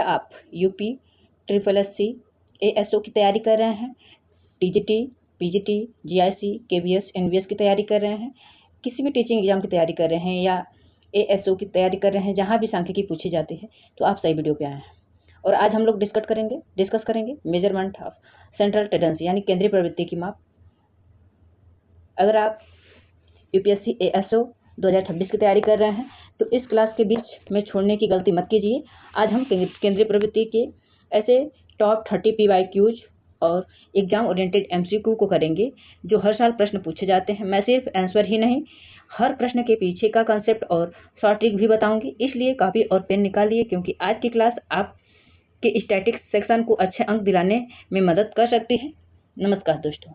आप UP triple SC ASO की तैयारी कर रहे हैं, TGT, PGT, GIC, KVS, NVS की तैयारी कर रहे हैं, किसी भी टीचिंग एग्जाम की तैयारी कर रहे हैं या एएसओ की तैयारी कर रहे हैं, जहाँ भी सांख्यिकी पूछी जाती है, तो आप सही वीडियो पे आए हैं। और आज हम लोग डिस्कस करेंगे मेजरमेंट ऑफ सेंट्रल टेंडेंसी यानी केंद्रीय प्रवृत्ति की माप। अगर आप यूपीएससी एएसओ 2026 की तैयारी कर रहे हैं तो इस क्लास के बीच में छोड़ने की गलती मत कीजिए। आज हम केंद्रीय प्रवृत्ति के ऐसे टॉप 30 PYQs और एग्जाम ओरिएंटेड MCQ को करेंगे जो हर साल प्रश्न पूछे जाते हैं। मैं सिर्फ आंसर ही नहीं, हर प्रश्न के पीछे का कंसेप्ट और शॉर्ट ट्रिक भी बताऊंगी, इसलिए कॉपी और पेन निकालिए क्योंकि आज की क्लास आपके स्टैटिक्स सेक्शन को अच्छे अंक दिलाने में मदद कर सकती है। नमस्कार दोस्तों,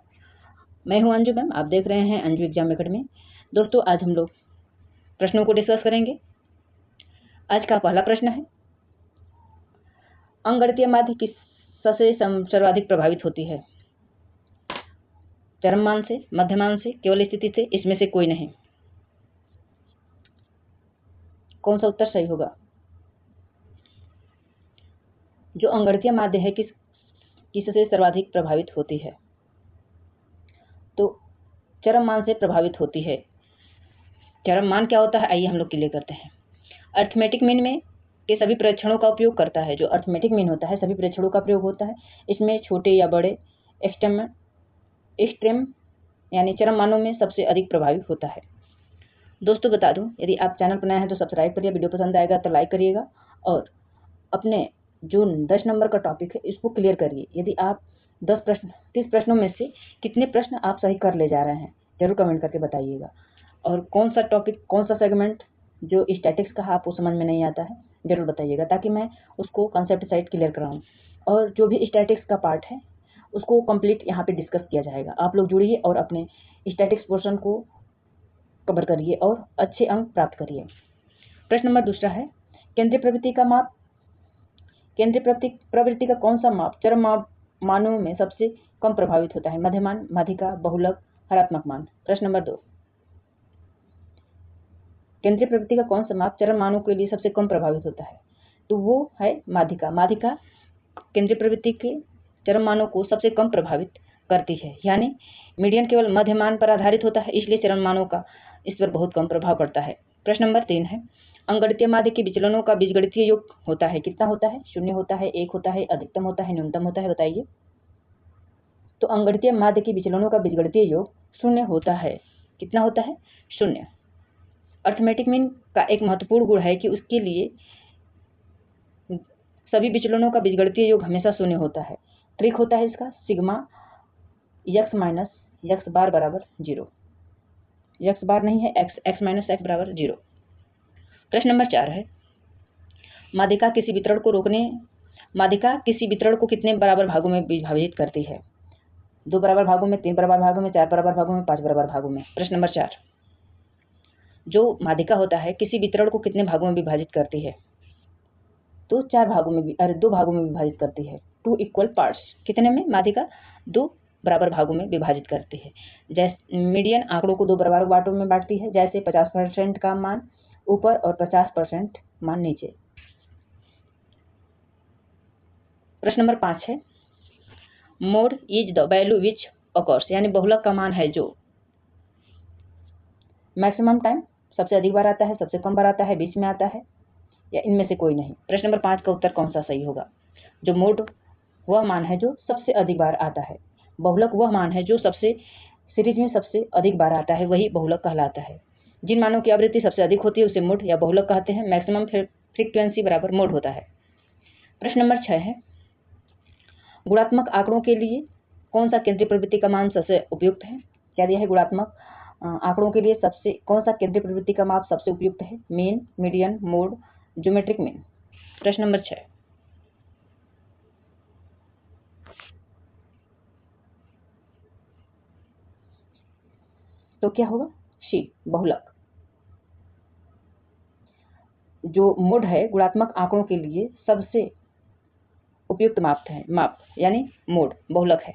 मैं हूं अंजू मैम, आप देख रहे हैं अंजू एग्जाम एकेडमी। दोस्तों, आज हम लोग प्रश्नों को डिस्कस करेंगे। आज का पहला प्रश्न है, अंकगणितीय माध्य किससे सर्वाधिक प्रभावित होती है? चरम मान से, मध्यमान से, केवल स्थिति से, इसमें से कोई नहीं। कौन सा उत्तर सही होगा? जो अंकगणितीय माध्य है किससे सर्वाधिक प्रभावित होती है? तो चरम मान से प्रभावित होती है। चरम मान क्या होता है, आइए हम लोग क्लियर करते हैं। अर्थमेटिक मीन में के सभी परीक्षणों का उपयोग करता है। जो अर्थमेटिक मीन होता है सभी परीक्षणों का प्रयोग होता है। इसमें छोटे या बड़े एक्सट्रीम यानी चरम मानों में सबसे अधिक प्रभावित होता है। दोस्तों बता दूं, यदि आप चैनल पर नए हैं तो सब्सक्राइब करिए, वीडियो पसंद आएगा तो लाइक करिएगा और अपने जो 10 नंबर का टॉपिक है इसको क्लियर करिए। यदि आप 30 प्रश्नों में से कितने प्रश्न आप सही कर ले जा रहे हैं जरूर कमेंट करके बताइएगा। और कौन सा टॉपिक, कौन सा सेगमेंट जो स्टैटिक्स का आपको समझ में नहीं आता है जरूर बताइएगा, ताकि मैं उसको कॉन्सेप्ट साइड क्लियर कराऊँ। और जो भी स्टैटिक्स का पार्ट है उसको कंप्लीट यहाँ पे डिस्कस किया जाएगा। आप लोग जुड़िए और अपने स्टैटिक्स पोर्शन को कवर करिए और अच्छे अंक प्राप्त करिए। प्रश्न नंबर दूसरा है, केंद्रीय प्रवृत्ति का माप। केंद्रीय प्रवृत्ति का कौन सा माप चरम मानों में सबसे कम प्रभावित होता है? मध्यमान, माध्यिका, बहुलक, हरात्मक मान। प्रश्न नंबर 2, केंद्रीय प्रवृत्ति का कौन सा माप चरम मानों के लिए सबसे कम प्रभावित होता है? तो वो है माध्यिका। माध्यिका केंद्रीय प्रवृत्ति के चरम मानों को सबसे कम प्रभावित करती है, यानी मीडियन केवल मध्य मान पर आधारित होता है, इसलिए चरम मानों का इस पर बहुत कम प्रभाव पड़ता है। प्रश्न नंबर 3 है, अंकगणितीय माध्य के विचलनों का बीजगणितीय योग होता है, कितना होता है? 0 होता है, 1 होता है, अधिकतम होता है, न्यूनतम होता है, बताइए। तो अंकगणितीय माध्य के विचलनों का बीजगणितीय योग 0 होता है। कितना होता है? 0। अर्थमेटिक मीन का एक महत्वपूर्ण गुण है कि उसके लिए सभी विचलनों का बीजगणितीय योग हमेशा 0 होता है। ट्रिक होता है इसका सिग्मा x माइनस x बार बराबर 0। x बार नहीं है, x माइनस x बराबर 0। प्रश्न नंबर 4 है, माध्यिका किसी वितरण को कितने बराबर भागों में विभाजित करती है? 2 बराबर भागों में, 3 बराबर भागों में, 4 बराबर भागों में, 5 बराबर भागों में। प्रश्न नंबर 4, जो माध्यिका होता है किसी वितरण को कितने भागों में विभाजित करती है? तो 2 भागों में विभाजित करती है। 2 इक्वल पार्ट्स। कितने में? माध्यिका 2 बराबर भागों में विभाजित करती है। जैसे मीडियन आंकड़ों को 2 बराबर बांटों में बांटती है, जैसे 50% का मान ऊपर और 50% मान नीचे। प्रश्न नंबर 5 है, mode is the value which occurs, यानी बहुलक का मान है जो मैक्सिमम टाइम सबसे अधिक बार आता है, सबसे कम बार आता है, बीच में आता है, या इनमें से कोई नहीं। प्रश्न नंबर 5 का उत्तर कौन सा सही होगा? जो मोड वह मान है जो सबसे अधिक बार आता है, बहुलक वह मान है जो सीरीज में सबसे अधिक बार आता है, वही बहुलक कहलाता है। जिन मानों की आवृत्ति सबसे अधिक होती है उसे मोड या बहुलक कहते हैं। मैक्सिमम फ्रीक्वेंसी बराबर मोड होता है। प्रश्न नंबर 6 है, गुणात्मक आंकड़ों के लिए कौन सा केंद्रीय प्रवृत्ति का मान सबसे उपयुक्त है? क्या दिया है? गुणात्मक आंकड़ों के लिए कौन सा केंद्रीय प्रवृत्ति का माप सबसे उपयुक्त है? Mean, median, mode, geometric mean. प्रश्न नंबर 6, तो क्या होगा? सी, बहुलक। जो मोड है गुणात्मक आंकड़ों के लिए सबसे उपयुक्त माप यानी मोड बहुलक है।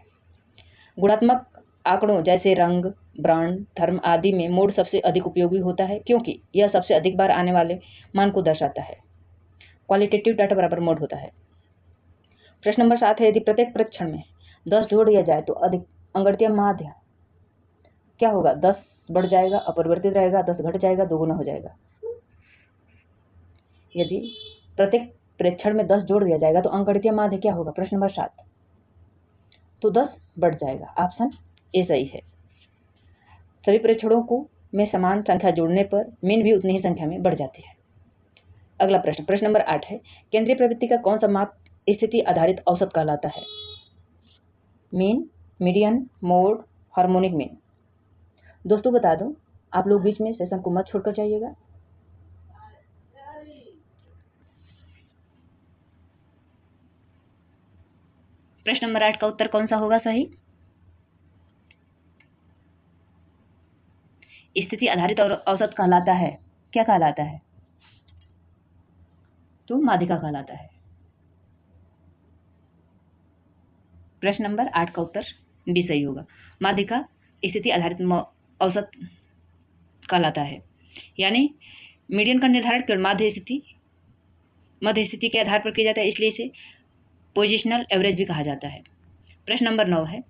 गुणात्मक आंकड़ों जैसे रंग, ब्रांड, धर्म आदि में मोड सबसे अधिक उपयोगी होता है क्योंकि यह सबसे अधिक बार आने वाले मान को दर्शाता है। क्वालिटेटिव डाटा बराबर मोड होता है। प्रश्न नंबर 7 है, यदि प्रत्येक परीक्षण में 10 जोड़ दिया जाए तो अधिक अंगड़ीय माध्य क्या होगा? 10 बढ़ जाएगा, अपरिवर्तित रहेगा, 10 घट जाएगा, दोगुना हो जाएगा। यदि प्रत्येक प्रेक्षण में 10 जोड़ दिया जाएगा तो अंगगणितीय माध्य क्या होगा? प्रश्न नंबर 7, तो 10 बढ़ जाएगा। ऑप्शन ए सही है। सभी प्रेक्षणों को में समान संख्या जोड़ने पर मीन भी उतनी ही संख्या में बढ़ जाती है। अगला प्रश्न, प्रश्न नंबर 8 है, केंद्रीय प्रवृत्ति का कौन सा माप स्थिति आधारित औसत कहलाता है? Mean, median, mode, harmonic mean. दोस्तों बता दो, आप लोग बीच में सेशन को मत छोड़कर जाइएगा। प्रश्न नंबर 8 का उत्तर कौन सा होगा सही? स्थिति आधारित और औसत कहलाता है, क्या कहलाता है? तो माध्यिका कहलाता है। प्रश्न नंबर 8 का उत्तर डी सही होगा। माध्यिका स्थिति आधारित औसत कहलाता है, यानी मीडियन का निर्धारण केवल मध्य स्थिति के आधार पर किया जाता है, इसलिए इसे पोजिशनल एवरेज भी कहा जाता है। प्रश्न नंबर 9 है,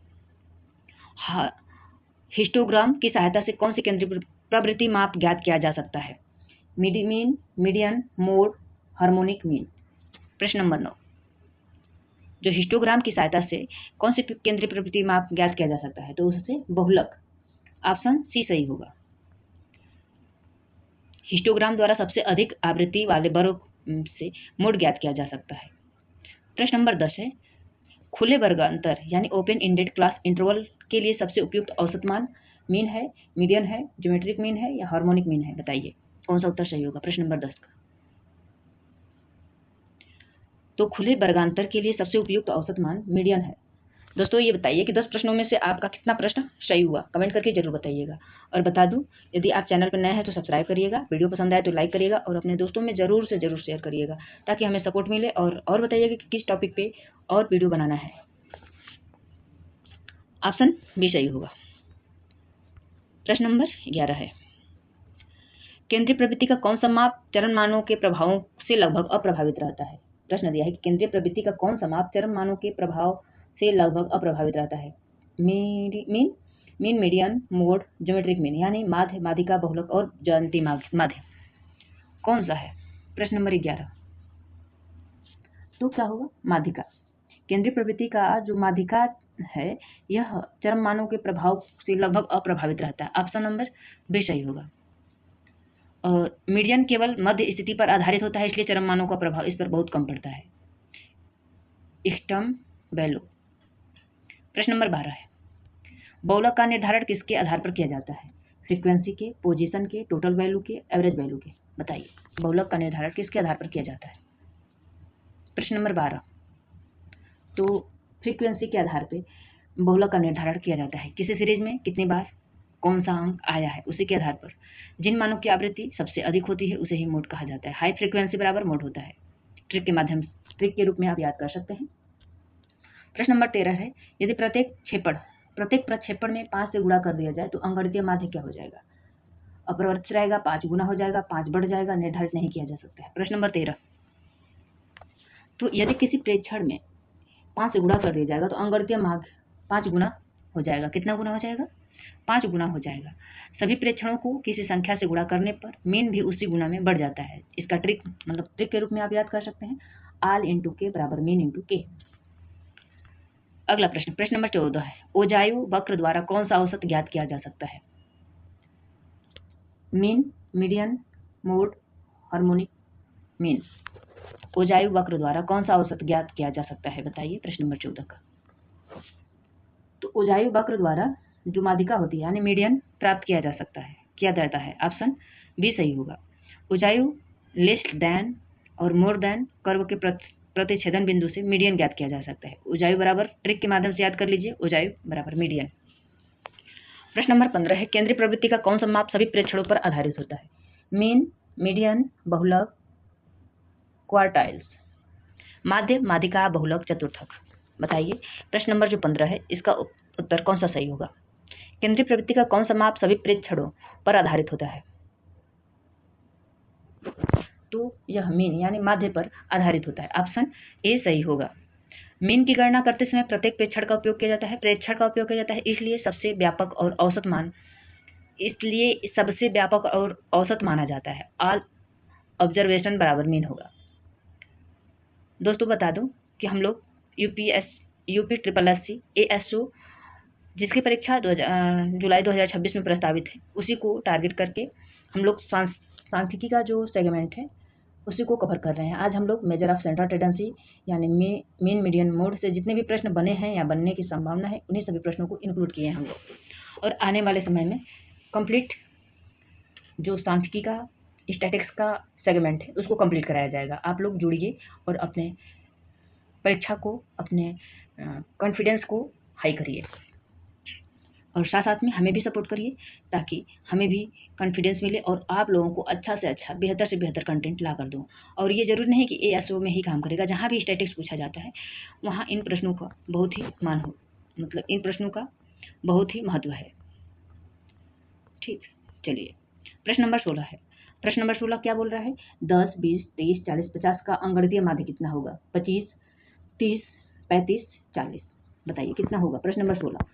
हिस्टोग्राम की सहायता से कौन सी केंद्रीय प्रवृत्ति माप ज्ञात किया जा सकता है? Mean, median, mode, harmonic mean. प्रश्न नंबर 9, जो हिस्टोग्राम की सहायता से कौन सी केंद्रीय प्रवृत्ति माप ज्ञात किया जा सकता है? तो उससे बहुलक। ऑप्शन सी सही होगा। हिस्टोग्राम द्वारा सबसे अधिक आवृत्ति वाले वर्ग से मोड ज्ञात किया जा सकता है। प्रश्न नंबर 10 है, खुले वर्गांतर यानी ओपन इंडेड क्लास इंटरवल के लिए सबसे उपयुक्त औसत मान मीन है, मीडियन है, ज्योमेट्रिक मीन है या हार्मोनिक मीन है? बताइए कौन सा उत्तर सही होगा प्रश्न नंबर 10 का। तो खुले वर्गांतर के लिए सबसे उपयुक्त औसत मान मीडियन है। दोस्तों ये बताइए कि 10 प्रश्नों में से आपका कितना प्रश्न सही हुआ? कमेंट करके जरूर बताइएगा। और बता दूं, यदि आप चैनल पर नए हैं तो सब्सक्राइब करिएगा, वीडियो पसंद आए तो लाइक करिएगा और अपने दोस्तों में जरूर से जरूर शेयर करिएगा ताकि हमें सपोर्ट मिले। और बताइएगा कि किस टॉपिक पे और वीडियो बनाना है। ऑप्शन बी सही होगा। प्रश्न नंबर 11 है, केंद्रीय प्रवृत्ति का कौन सा माप चरण मानों के प्रभावों से लगभग अप्रभावित रहता है? प्रश्न दिया है कि केंद्रीय प्रवृत्ति का कौन सा माप चरण मानों के प्रभाव से लगभग अप्रभावित रहता है? Mean, median, mode, geometric mean, यानी माध्य, माध्यिका, बहुलक और जयंती माध्य कौन सा है? प्रश्न नंबर 11, तो क्या होगा? माध्यिका। केंद्रीय प्रवृत्ति का जो माध्यिका है यह चरम मानों के प्रभाव से लगभग अप्रभावित रहता है। ऑप्शन नंबर बी सही होगा। और मीडियन केवल मध्य स्थिति पर आधारित होता है, इसलिए चरम मानों का प्रभाव इस पर बहुत कम पड़ता है। Sturm value. प्रश्न नंबर 12 है, बहुलक का निर्धारण किसके आधार पर किया जाता है? फ्रीक्वेंसी के, पोजीशन के, टोटल वैल्यू के, एवरेज वैल्यू के? बताइए बहुलक का निर्धारण किसके आधार पर किया जाता है? प्रश्न नंबर 12, तो फ्रीक्वेंसी के आधार पर बहुलक का निर्धारण किया जाता है। किसी सीरीज में कितनी बार कौन सा अंक आया है उसी के आधार पर जिन मानों की आवृत्ति सबसे अधिक होती है उसे ही मोड कहा जाता है। हाई फ्रीक्वेंसी बराबर मोड होता है। ट्रिक के रूप में आप याद कर सकते हैं। प्रश्न नंबर 13 है, यदि प्रत्येक प्रक्षेपण में 5 से गुणा कर दिया जाए तो अंगगणितीय माध्य क्या हो जाएगा? अपरिवर्तित रहेगा, 5 गुना हो जाएगा, 5 बढ़ जाएगा, निर्धारित नहीं किया जा सकता है। प्रश्न नंबर 13, तो यदि किसी प्रेक्षण में 5 से गुणा कर दिया जाएगा तो अंगगणितीय माध्य 5 गुना हो जाएगा। कितना गुना हो जाएगा? 5 गुना हो जाएगा। सभी प्रेक्षणों को किसी संख्या से गुणा करने पर मीन भी उसी गुना में बढ़ जाता है। इसका ट्रिक के रूप में आप याद कर सकते हैं, आल इंटू के बराबर मीन इंटू के। अगला प्रश्न, प्रश्न नंबर 14 है, ओजायु वक्र द्वारा कौन सा औसत ज्ञात किया जा सकता है? Mean, median, mode, harmonic mean. ओजायु वक्र द्वारा कौन सा औसत ज्ञात किया जा सकता है? बताइए प्रश्न नंबर 14 का। तो ओजायु वक्र द्वारा जो माध्यिका होती है यानी मीडियन प्राप्त किया जाता है। ऑप्शन बी सही होगा। ओजायु लेस देन और मोर देन कर्व के प्रतिच्छेदन बिंदु से मीडियन ज्ञात किया जा सकता है। ओजायु बराबर ट्रिक के माध्यम से याद कर लीजिए, ओजायु बराबर मीडियन। प्रश्न नंबर 15 है, केंद्रीय प्रवृत्ति का कौन सा माप सभी प्रेक्षणों पर आधारित होता है? मीन, मीडियन, बहुलक, क्वार्टाइल्स। माध्य, माध्यिका, बहुलक, चतुर्थक। बताइए प्रश्न नंबर जो 15 है इसका उत्तर कौन सा सही होगा? केंद्रीय प्रवृत्ति का कौन सा माप सभी प्रेक्षणों पर आधारित होता है? तो यह मीन यानी माध्य पर आधारित होता है। ऑप्शन ए सही होगा। मीन की गणना करते समय प्रत्येक प्रेक्षण का उपयोग किया जाता है। प्रेक्षण का उपयोग किया जाता है इसलिए सबसे व्यापक और औसत माना जाता है। ऑल ऑब्जर्वेशन बराबर मीन होगा। दोस्तों बता दूं कि हम लोग UP triple S C ASO जिसकी परीक्षा जुलाई 2026 में प्रस्तावित है, उसी को टारगेट करके हम लोग सांख्यिकी का जो सेगमेंट है उसी को कवर कर रहे हैं। आज हम लोग मेजर ऑफ सेंट्रल टेंडेंसी यानी मीन मीडियन मोड से जितने भी प्रश्न बने हैं या बनने की संभावना है उन्हीं सभी प्रश्नों को इंक्लूड किए हैं हम लोग। और आने वाले समय में कंप्लीट जो सांख्यिकी का स्टैटिक्स का सेगमेंट है उसको कंप्लीट कराया जाएगा। आप लोग जुड़िए और अपने परीक्षा को, अपने कॉन्फिडेंस को हाई करिए और साथ साथ में हमें भी सपोर्ट करिए ताकि हमें भी कॉन्फिडेंस मिले और आप लोगों को अच्छा से अच्छा, बेहतर से बेहतर कंटेंट ला कर दूँ। और ये ज़रूरी नहीं कि ASO में ही काम करेगा, जहाँ भी स्टैटिक्स पूछा जाता है वहाँ इन प्रश्नों का बहुत ही इन प्रश्नों का बहुत ही महत्व है। ठीक, चलिए प्रश्न नंबर 16 है। प्रश्न नंबर 16 क्या बोल रहा है? 10, 20, 30, 40, 50 का अंगगणितीय माध्य कितना होगा? 25, 30, 35, 40। बताइए कितना होगा? प्रश्न नंबर 16।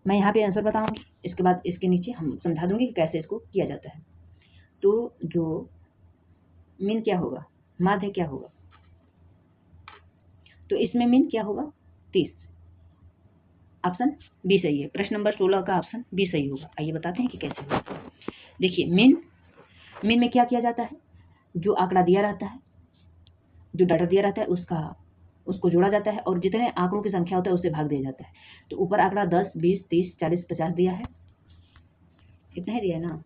मैं यहाँ पे आंसर बताऊंगी, इसके बाद इसके नीचे हम समझा दूंगी कि कैसे इसको किया जाता है। तो जो मीन क्या होगा, माध्य क्या होगा? तो इसमें मीन क्या होगा? 30। ऑप्शन बी सही है। प्रश्न नंबर 16 का ऑप्शन बी सही होगा। आइए बताते हैं कि कैसे होगा। देखिए मीन में क्या किया जाता है? जो आंकड़ा दिया रहता है, जो डाटा दिया रहता है उसको जोड़ा जाता है और जितने आंकड़ों की संख्या होता है उससे भाग दिया जाता है। तो ऊपर आंकड़ा 10, 20, 30, 40, 50 दिया है, इतना ही दिया है ना?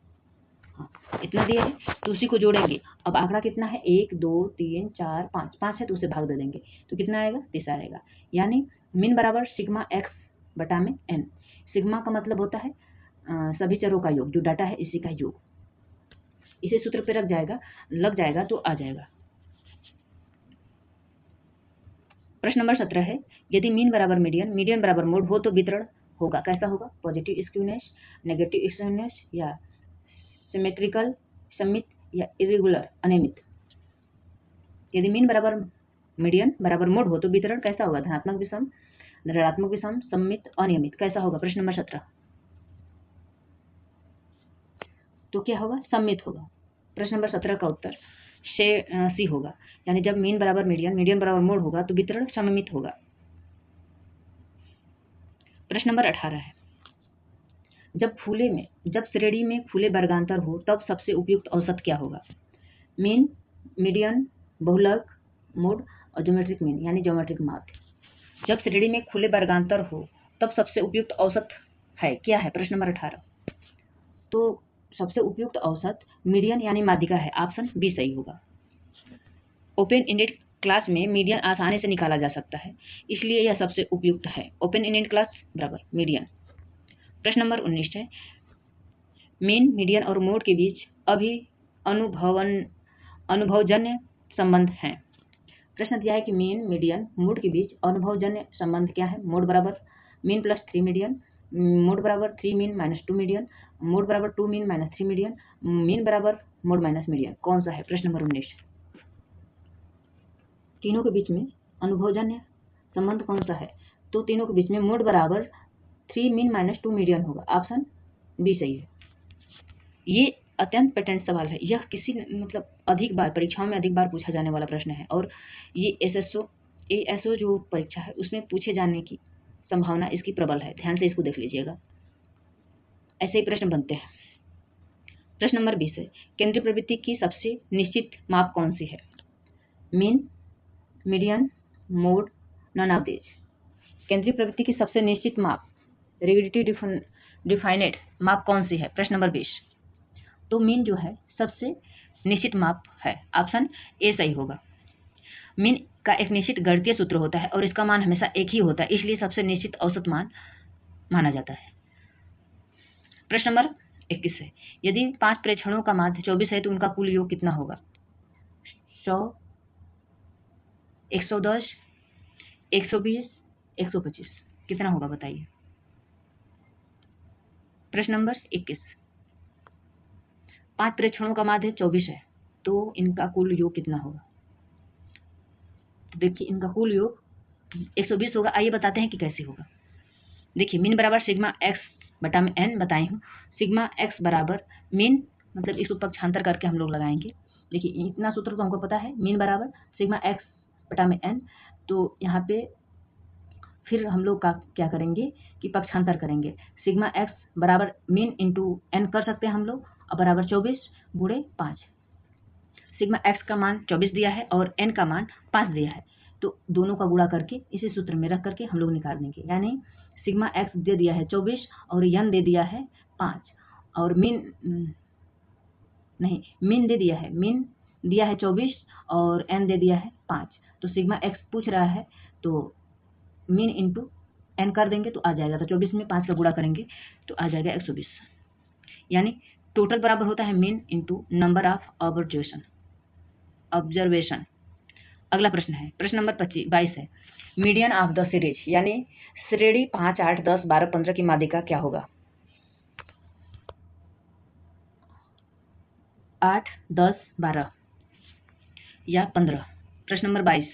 हाँ, इतना दिया है तो उसी को जोड़ेंगे। अब आंकड़ा कितना है? 1, 2, 3, 4, 5, 5 है तो उसे भाग दे देंगे तो कितना आएगा? 30 आएगा। यानी मीन बराबर सिग्मा x बटा में n। सिग्मा का मतलब होता है सभी चरों का योग, जो डाटा है इसी का योग। इसे सूत्र पे लग जाएगा तो आ जाएगा। प्रश्न नंबर 17 है। यदि मीन बराबर मीडियन बराबर मोड हो तो वितरण होगा, कैसा होगा? पॉजिटिव स्क्यूनेस, नेगेटिव स्क्यूनेस या सिमेट्रिकल सममित या इरेगुलर अनियमित। यदि मीन बराबर मीडियन बराबर मोड हो तो वितरण कैसा होगा? धनात्मक विषम, ऋणात्मक विषम, सममित, अनियमित। कैसा होगा? प्रश्न नंबर 17। तो क्या होगा? सममित होगा। प्रश्न नंबर 17 का उत्तर सी होगा। यानी जब मीन बराबर मीडियन बराबर मोड होगा तो वितरण सममित होगा। प्रश्न नंबर 18 है। जब श्रेणी में खुले वर्गांतर हो तब सबसे उपयुक्त औसत क्या होगा? मीन, मीडियन, बहुलक, मोड और ज्योमेट्रिक मीन यानी ज्योमेट्रिक माध्य। जब श्रेणी में खुले वर्गांतर हो तब सबसे उपयुक्त औसत है क्या है? प्रश्न नंबर 18। तो सबसे उपयुक्त औसत मीडियन यानी माध्यिका है। ऑप्शन बी सही होगा। ओपन एंडेड क्लास में मीडियन आसानी से निकाला जा सकता है, इसलिए यह सबसे उपयुक्त है। ओपन एंडेड क्लास बराबर मीडियन। प्रश्न नंबर 19 है। मीन, मीडियन और मोड के बीच अनुभवजन्य संबंध हैं। प्रश्न दिया है कि मीन, मीडियन, मोड के बीच अनुभवजन्य संबंध क्या है? मोड बराबर मीन प्लस 3 मीडियन, मोड बराबर 3 मीन माइनस 2 मीडियन, मोड बराबर 2 मीन माइनस 3 मीडियन, मीन बराबर मोड माइनस मीडियन। कौन सा है? प्रश्न नंबर 19। तीनों के बीच में अनुभवजन्य संबंध कौन सा है? तो तीनों के बीच में मोड बराबर 3 मीन माइनस 2 मीडियन होगा। ऑप्शन बी सही है। ये अत्यंत पेटेंट सवाल है। यह किसी अधिक बार परीक्षाओं में अधिक बार पूछा जाने वाला प्रश्न है और ये ASO जो परीक्षा है उसमें पूछे जाने की संभावना इसकी प्रबल है। ध्यान से इसको देख लीजिएगा, ऐसे ही प्रश्न बनते हैं। प्रश्न नंबर 20 है। केंद्रीय प्रवृत्ति की सबसे निश्चित माप कौन सी है? Mean, median, mode, none of these. केंद्रीय प्रवृत्ति की सबसे निश्चित माप, रिगिडिटी डिफाइनेड माप कौन सी है? प्रश्न नंबर 20। तो मीन जो है सबसे निश्चित माप है। ऑप्शन ए सही होगा। मीन का एक निश्चित गणितीय सूत्र होता है और इसका मान हमेशा एक ही होता है, इसलिए सबसे निश्चित औसत मान माना जाता है। प्रश्न नंबर 21 है। यदि 5 प्रेक्षणों का माध्य 24 है तो उनका कुल योग कितना होगा? 100, 110, 120, 125। कितना होगा बताइए? प्रश्न नंबर 21। 5 प्रेक्षणों का माध्य 24 है तो इनका कुल योग कितना होगा? तो देखिए इनका कुल योग 120 होगा। आइए बताते हैं कि कैसे होगा। देखिए मीन बराबर सिग्मा एक्स बटा में एन बताई हूँ। सिग्मा एक्स बराबर मीन, मतलब इसको पक्षांतर करके हम लोग लगाएंगे। देखिए इतना सूत्र तो हमको पता है, मीन बराबर सिग्मा एक्स बटा में एन। तो यहाँ पे फिर हम लोग का क्या करेंगे कि पक्षांतर करेंगे। सिग्मा एक्स बराबर मीन इंटू एन कर सकते हैं हम लोग, और बराबर 24 गुणे 5। सिग्मा एक्स का मान 24 दिया है और एन का मान 5 दिया है, तो दोनों का गुणा करके इसी सूत्र में रख करके हम लोग निकाल देंगे। यानी सिग्मा एक्स दे दिया है 24 और एन दे दिया है 5, और मीन दे दिया है, मीन दिया है 24 और एन दे दिया है 5। तो सिग्मा एक्स पूछ रहा है, तो मीन इंटू एन कर देंगे तो आ जाएगा। तो 24 में 5 का गुणा करेंगे तो आ जाएगा 120। यानी टोटल बराबर होता है mean into number of observation. अगला प्रश्न है, प्रश्न नंबर 22 है, मीडियन ऑफ द सीरीज, यानी श्रेणी 5, 8, 10, 12, 15 की माध्यिका क्या होगा? 8, 10, 12 या 15। प्रश्न नंबर 22।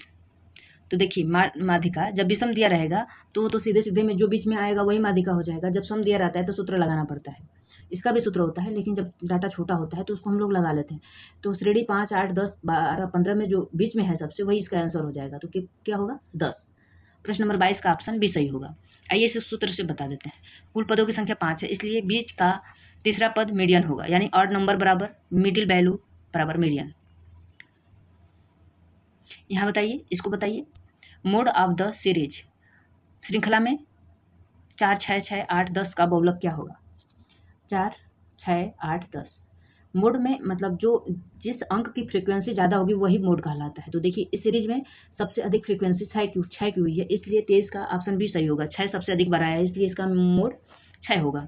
तो देखिए माध्यिका जब विषम दिया रहेगा तो सीधे सीधे में जो बीच में आएगा वही माध्यिका हो जाएगा। जब सम दिया रहता है तो सूत्र लगाना पड़ता है, इसका भी सूत्र होता है, लेकिन जब डाटा छोटा होता है तो उसको हम लोग लगा लेते हैं। तो श्रेणी 5, 8, 10, 12, 15 में जो बीच में है सबसे, वही इसका आंसर हो जाएगा। तो क्या होगा? 10। प्रश्न नंबर 22 का ऑप्शन बी सही होगा। आइए इसे सूत्र से बता देते हैं। कुल पदों की संख्या 5 है, इसलिए बीच का तीसरा पद मीडियन होगा, यानी ऑड नंबर बराबर मिडिल वैल्यू बराबर मीडियन। यहाँ बताइए, इसको बताइए, मोड ऑफ द सीरीज, श्रृंखला में 4, 6, 6, 8, 10 का बहुलक क्या होगा? 4, 6, 8, 10। मोड में मतलब जो जिस अंक की फ्रीक्वेंसी ज़्यादा होगी वही मोड कहलाता है। तो देखिए इस सीरीज में सबसे अधिक फ्रीक्वेंसी 6 की हुई है, इसलिए 23 का ऑप्शन भी सही होगा। 6 सबसे अधिक बार आया है, इसलिए इसका मोड 6 होगा।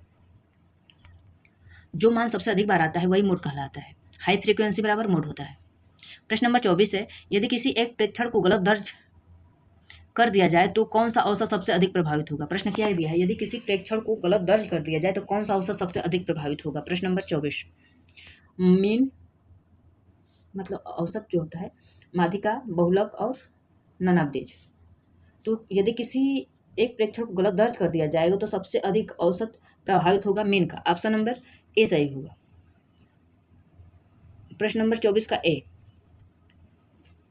जो मान सबसे अधिक बार आता है वही मोड कहलाता है। हाई फ्रीक्वेंसी बराबर मोड होता है। प्रश्न नंबर 24 है, यदि किसी एक प्रेक्षण को गलत दर्ज कर दिया जाए तो कौन सा औसत सबसे अधिक प्रभावित होगा? प्रश्न क्या दिया है, यदि किसी प्रेक्षण को गलत दर्ज कर दिया जाए तो कौन सा औसत सबसे अधिक प्रभावित होगा? प्रश्न नंबर 24। मीन मतलब औसत जो होता है, माध्यिका, बहुलक और ननाबदेज। तो यदि किसी एक प्रेक्षण को गलत दर्ज कर दिया जाएगा तो सबसे अधिक औसत प्रभावित होगा मीन का। ऑप्शन नंबर ए सही होगा। प्रश्न नंबर 24 का ए,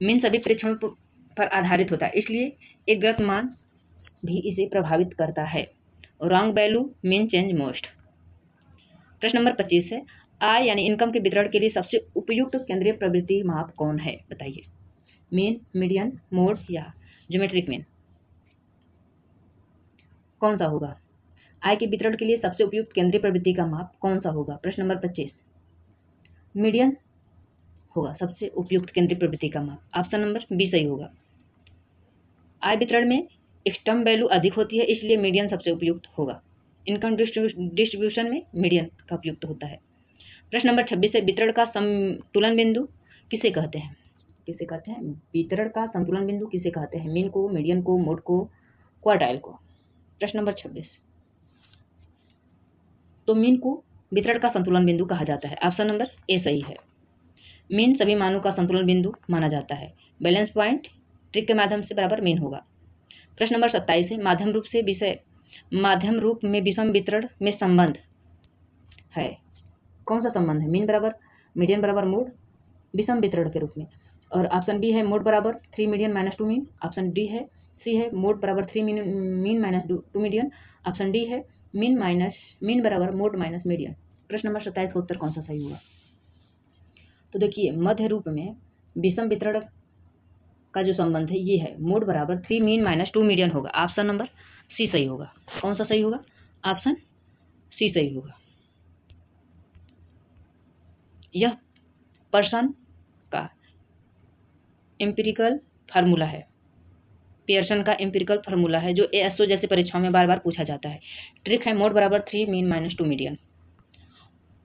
मीन सभी प्रेक्षणों पर आधारित होता है, इसलिए एक गलत मान भी इसे प्रभावित करता है। Wrong value mean change most. प्रश्न नंबर 25 है, आय यानी इनकम के वितरण के लिए सबसे उपयुक्त केंद्रीय प्रवृत्ति माप कौन है? बताइए। मीन, मीडियन, मोड या ज्योमेट्रिक मीन, कौन सा होगा? आय के वितरण के लिए सबसे उपयुक्त केंद्रीय प्रवृत्ति का माप कौन सा होगा? प्रश्न नंबर 25। मीडियन होगा सबसे उपयुक्त केंद्रीय प्रवृत्ति का माप। ऑप्शन नंबर बी सही होगा। आय वितरण में एक्सटर्म वैल्यू अधिक होती है, इसलिए मीडियन सबसे उपयुक्त होगा। इनकम डिस्ट्रीब्यूशन में मीडियन का उपयुक्त होता है। प्रश्न नंबर 26 है, वितरण का संतुलन बिंदु किसे कहते हैं? किसे कहते हैं? वितरण का संतुलन बिंदु किसे कहते हैं? मीन को, मीडियन को, मोड को, क्वार्टाइल को। प्रश्न नंबर 26। तो मीन को वितरण का संतुलन बिंदु कहा जाता है। ऑप्शन नंबर ए सही है। मीन सभी मानों का संतुलन बिंदु माना जाता है। बैलेंस पॉइंट ट्रिक के माध्यम से बराबर मीन होगा। प्रश्न नंबर 27 है, माध्यम रूप में विषम वितरण में संबंध है, कौन सा संबंध है? मीन बराबर मीडियन बराबर मोड विषम वितरण के रूप में। और ऑप्शन बी है मोड बराबर 3 median minus 2 mean. Option C है मोड बराबर 3 mean minus 2 median. Option D है मीन बराबर मोड माइनस मीडियन। प्रश्न नंबर 27 का उत्तर कौन सा सही होगा? तो देखिए मध्य रूप में विषम वितरण का जो संबंध है ये है मोड बराबर 3 मीन माइनस 2 मीडियन होगा। ऑप्शन नंबर सी सही होगा। कौन सा सही होगा? ऑप्शन सी सही होगा। यह पर्सन का एम्पिरिकल फार्मूला है, पियर्सन का एम्पिरिकल फार्मूला है, जो एएसओ जैसे परीक्षाओं में बार बार पूछा जाता है। ट्रिक है मोड बराबर 3 मीन माइनस 2 मीडियन।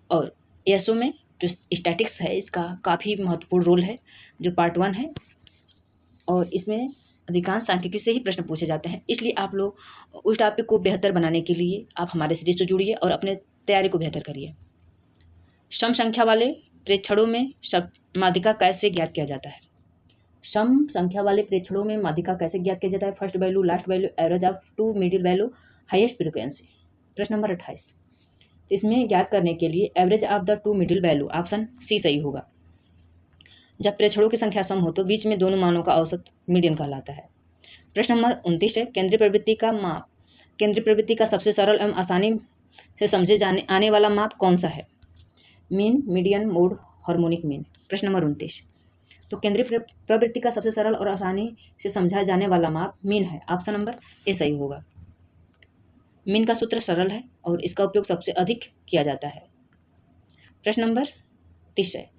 और एएसओ में जो स्टैटिक्स है इसका काफ़ी महत्वपूर्ण रोल है, जो पार्ट 1 है, और इसमें अधिकांश सांख्यिकी से ही प्रश्न पूछे जाते हैं। इसलिए आप लोग उस टॉपिक को बेहतर बनाने के लिए आप हमारे सीरीज से जुड़िए और अपने तैयारी को बेहतर करिए। सम संख्या वाले प्रेक्षणों में माध्यिका कैसे ज्ञात किया जाता है? सम संख्या वाले प्रेक्षणों में माध्यिका कैसे ज्ञात किया जाता है? First value, last value, average of two middle value, highest frequency. प्रश्न नंबर 28, इसमें ज्ञात करने के लिए average of the two middle value, option C सही होगा। जब प्रेक्षणों की संख्या सम हो तो बीच में दोनों मानों का औसत मीडियन कहलाता है। प्रश्न नंबर 29 है, केंद्रीय प्रवृत्ति का माप, केंद्रीय प्रवृत्ति का सबसे सरल एवं आसानी से समझे जाने आने वाला माप कौन सा है? Mean, median, mode, harmonic mean. प्रश्न नंबर 29, तो केंद्रीय प्रवृत्ति का सबसे सरल और आसानी से समझा जाने वाला माप मीन है, ऑप्शन नंबर ए सही होगा। मीन का सूत्र सरल है और इसका उपयोग सबसे अधिक किया जाता है। प्रश्न नंबर 30 है,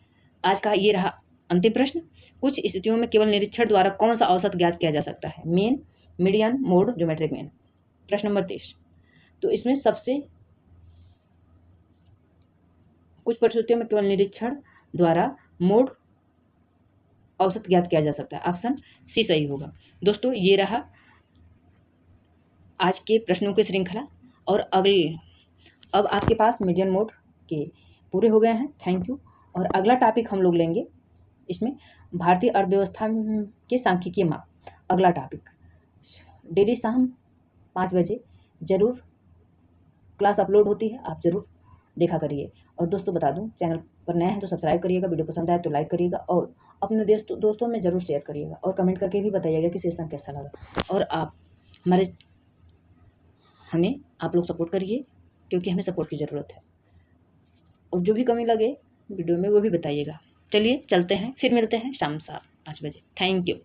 आज का ये रहा अंतिम प्रश्न। कुछ स्थितियों में केवल निरीक्षण द्वारा कौन सा औसत ज्ञात किया जा सकता है? Mean, median, mode, geometric mean. प्रश्न नंबर 30, तो इसमें सबसे कुछ परिस्थितियों में केवल निरीक्षण द्वारा मोड औसत ज्ञात किया जा सकता है, ऑप्शन सी सही होगा। दोस्तों, ये रहा आज के प्रश्नों की श्रृंखला और अब आपके पास मीडियन मोड के पूरे हो गए हैं। Thank you. और अगला टॉपिक हम लोग लेंगे, इसमें भारतीय अर्थव्यवस्था के सांख्यिकीय माप, अगला टॉपिक। डेली शाम 5 बजे जरूर क्लास अपलोड होती है, आप जरूर देखा करिए। और दोस्तों बता दूं, चैनल पर नए हैं तो सब्सक्राइब करिएगा, वीडियो पसंद आए तो लाइक करिएगा और अपने दोस्तों में जरूर शेयर करिएगा और कमेंट करके भी बताइएगा कि सेशन कैसा लगा। और हमें आप लोग सपोर्ट करिए, क्योंकि हमें सपोर्ट की ज़रूरत है। और जो भी कमी लगे वीडियो में वो भी बताइएगा। चलिए चलते हैं, फिर मिलते हैं शाम 5 बजे। Thank you.